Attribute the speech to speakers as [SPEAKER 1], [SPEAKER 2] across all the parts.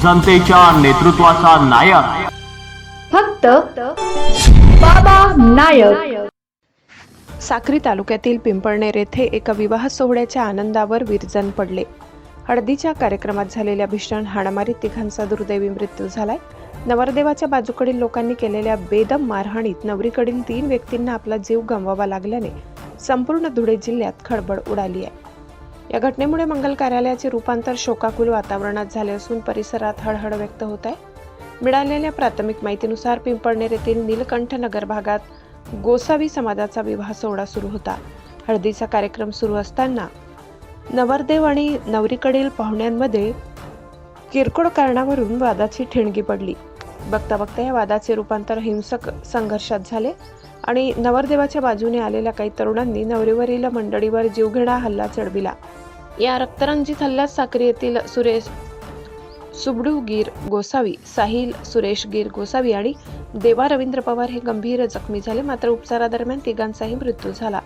[SPEAKER 1] जनतेच्या नेतृत्वाचा नायक
[SPEAKER 2] फक्त बाबा नायक।
[SPEAKER 3] साक्री तालुक्यातील पिंपळनेर येथे एका विवाह सोहळ्याच्या आनंदावर विरजण पडले। हळदीच्या कार्यक्रमात झालेल्या भीषण हाणामारीत तिघांचा दुर्दैवी मृत्यू झालाय। नवरदेवाच्या बाजूकडील लोकांनी केलेल्या बेदम मारहाणीत नवरीकडील 3 व्यक्तींना आपला जीव गमवावा लागल्याने संपूर्ण धुळे जिल्ह्यात खळबळ उडाली आहे। या घटनेमुळे मंगल कार्यालयाचे रूपांतर शोकाकुल वातावरणात झाले असून परिसरात हळहळ व्यक्त होत आहे। मिळालेल्या प्राथमिक माहितीनुसार पिंपळनेर येथील नीलकंठ नगर भागात गोसावी समाजाचा विवाह सोहळा सुरू होता। हळदीचा कार्यक्रम सुरू असताना नवरदेव आणि नवरीकडील पाहुण्यांमध्ये किरकोळ कारणावरून वादाची ठिणगी पडली। बघता बघता या वादाचे रूपांतर हिंसक संघर्षात झाले आणि नवरदेवाच्या बाजूने आलेल्या काही तरुणांनी नवरीवरील मंडळीवर जीवघेणा हल्ला चढविला। या रक्तरंजित हल्ल्यात साक्री येथील सुरेश सुबडू गिर गोसावी, साहिल सुरेश गिर गोसावी आणि देवा रवींद्र पवार हे गंभीर जखमी झाले। मात्र उपचारादरम्यान तिघांचाही मृत्यू झाला।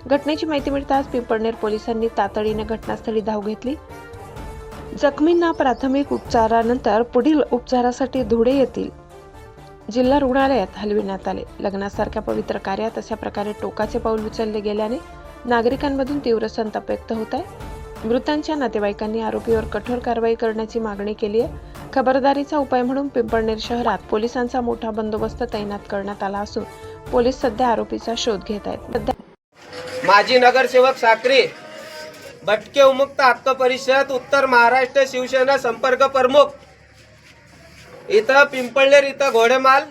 [SPEAKER 3] घटनेची माहिती मिळताच पिंपळनेर पोलिसांनी तातडीने घटनास्थळी धाव घेतली। जखमींना प्राथमिक उपचारानंतर पुढील उपचारासाठी धुळे येथील जिल्हा रुग्णालयात हलविण्यात आले। लग्नासारख्या पवित्र कार्यात अशा प्रकारे टोकाचे पाऊल उचलले गेल्याने नागरिकांमधून तीव्र संताप व्यक्त होत आहे। मृतांच्या नातेवाईकांनी आरोपीवर कठोर कारवाई करण्याची मागणी केली आहे। खबरदारीचा उपाय म्हणून पिंपळनेर शहरात पोलिसांचा मोठा बंदोबस्त तैनात करण्यात आला असून पोलीस सध्या आरोपीचा शोध घेत आहेत।
[SPEAKER 4] माजी नगरसेवक साक्री, भटके उमुक्त हक्क परिषद, उत्तर महाराष्ट्र शिवसेना संपर्क प्रमुख। इथं पिंपळनेर इथं घोडेमाल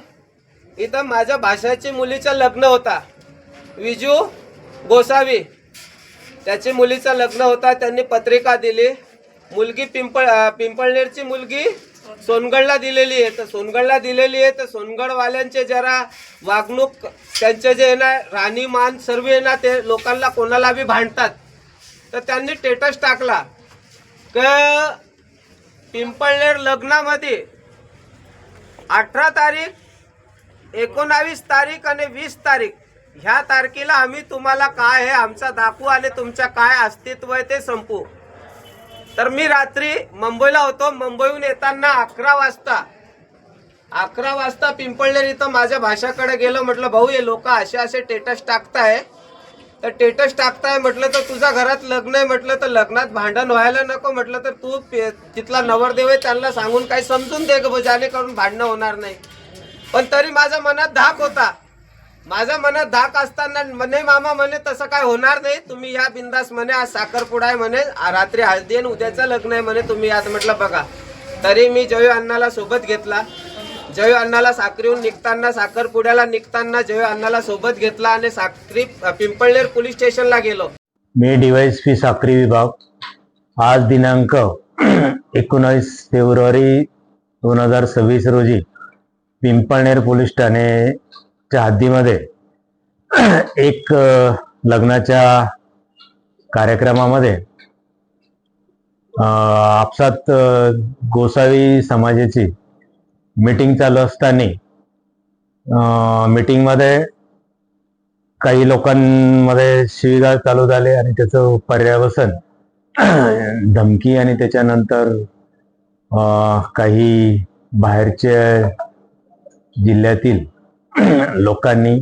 [SPEAKER 4] इथं माझ्या भाषाची मुलीचं लग्न होता। विजू गोसावी त्याची मुलीचं लग्न होता। त्यांनी पत्रिका दिली। मुलगी पिंपळनेरची मुलगी सोनगडला दिलेली आहे। तर सोनगडला दिलेली आहे तर सोनगडवाल्यांचे जरा वागणूक त्यांचे जे ना राहणीमान सर्व ना ते लोकांना कोणाला बी भांडतात। तर त्यांनी स्टेटस टाकला की पिंपळनेर लग्नामध्ये 18 तारीख, 19 तारीख आणि 20 तारीख ह्या तारखेला आम्ही तुम्हाला काय आहे आमचा दाखवू आणि तुमच्या काय अस्तित्व आहे ते संपू। तर मी रात्री मुंबईला होतो। मुंबईहून येताना 11 वाजता पिंपळनेर इथं माझ्या भाषाकडे गेलो। म्हटलं भाऊ हे लोक असे स्टेटस टाकताय, तर स्टेटस टाकताय म्हटलं तर तुझ्या घरात लग्न आहे म्हटलं तर लग्नात भांडण व्हायला नको म्हटलं तर तू तिथला नवरदेव आहे त्यांना सांगून काही समजून दे ग जेणेकरून भांडणं होणार नाही। पण तरी माझ्या मनात धाक होता। माझ्या मनात धाक असताना म्हणे मामा म्हणे तसं काय होणार नाही, तुम्ही या बिंदास म्हणे आज साखरपुडा आहे म्हणे, रात्री हळदी आणि उद्याचं लग्न आहे म्हणे, तुम्ही यात म्हटलं बघा। तरी मी जयू अण्णाला सोबत घेतला। जयू अण्णाला साक्रीहून निघताना साखरपुड्याला निघताना जयू अण्णाला सोबत घेतला आणि साक्री पिंपळनेर पोलीस स्टेशनला गेलो।
[SPEAKER 5] मी डीवायएसपी साक्री विभाग आज दिनांक 19 फेब्रुवारी 2026 रोजी पिंपळनेर पोलीस ठाण्याच्या हद्दीमध्ये एक लग्नाच्या कार्यक्रमामध्ये आपसात गोसावी समाजाची मीटिंग चालू असताना मीटिंगमध्ये काही लोकांमध्ये शिवीगाळ चालू झाले आणि त्याचं पर्यावसन धमकी आणि त्याच्यानंतर काही बाहेरच्या जिल्ह्यातील लोकांनी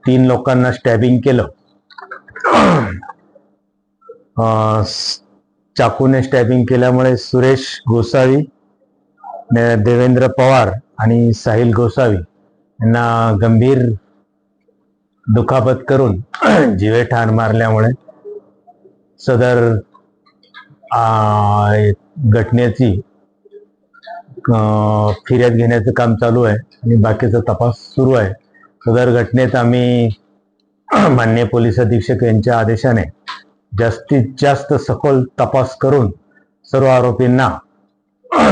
[SPEAKER 5] 3 लोकांना स्टॅबिंग केलं। चाकूने स्टॅबिंग केल्यामुळे सुरेश गोसावी, देवेंद्र पवार आणि साहिल गोसावी यांना गंभीर दुखापत करून जीवे ठार मारल्यामुळे सदर घटनेची फिर्याद घेण्याचं काम चालू आहे आणि बाकीचा तपास सुरू आहे। सदर घटनेत आम्ही माननीय पोलीस अधीक्षक यांच्या आदेशाने जास्तीत जास्त सखोल तपास करून सर्व आरोपींना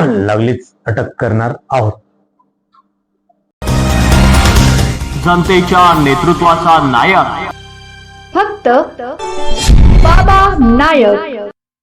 [SPEAKER 5] लागलीच अटक करणार आहोत।
[SPEAKER 1] जनतेच्या नेतृत्वाचा नायक
[SPEAKER 2] फक्त बाबा नायक।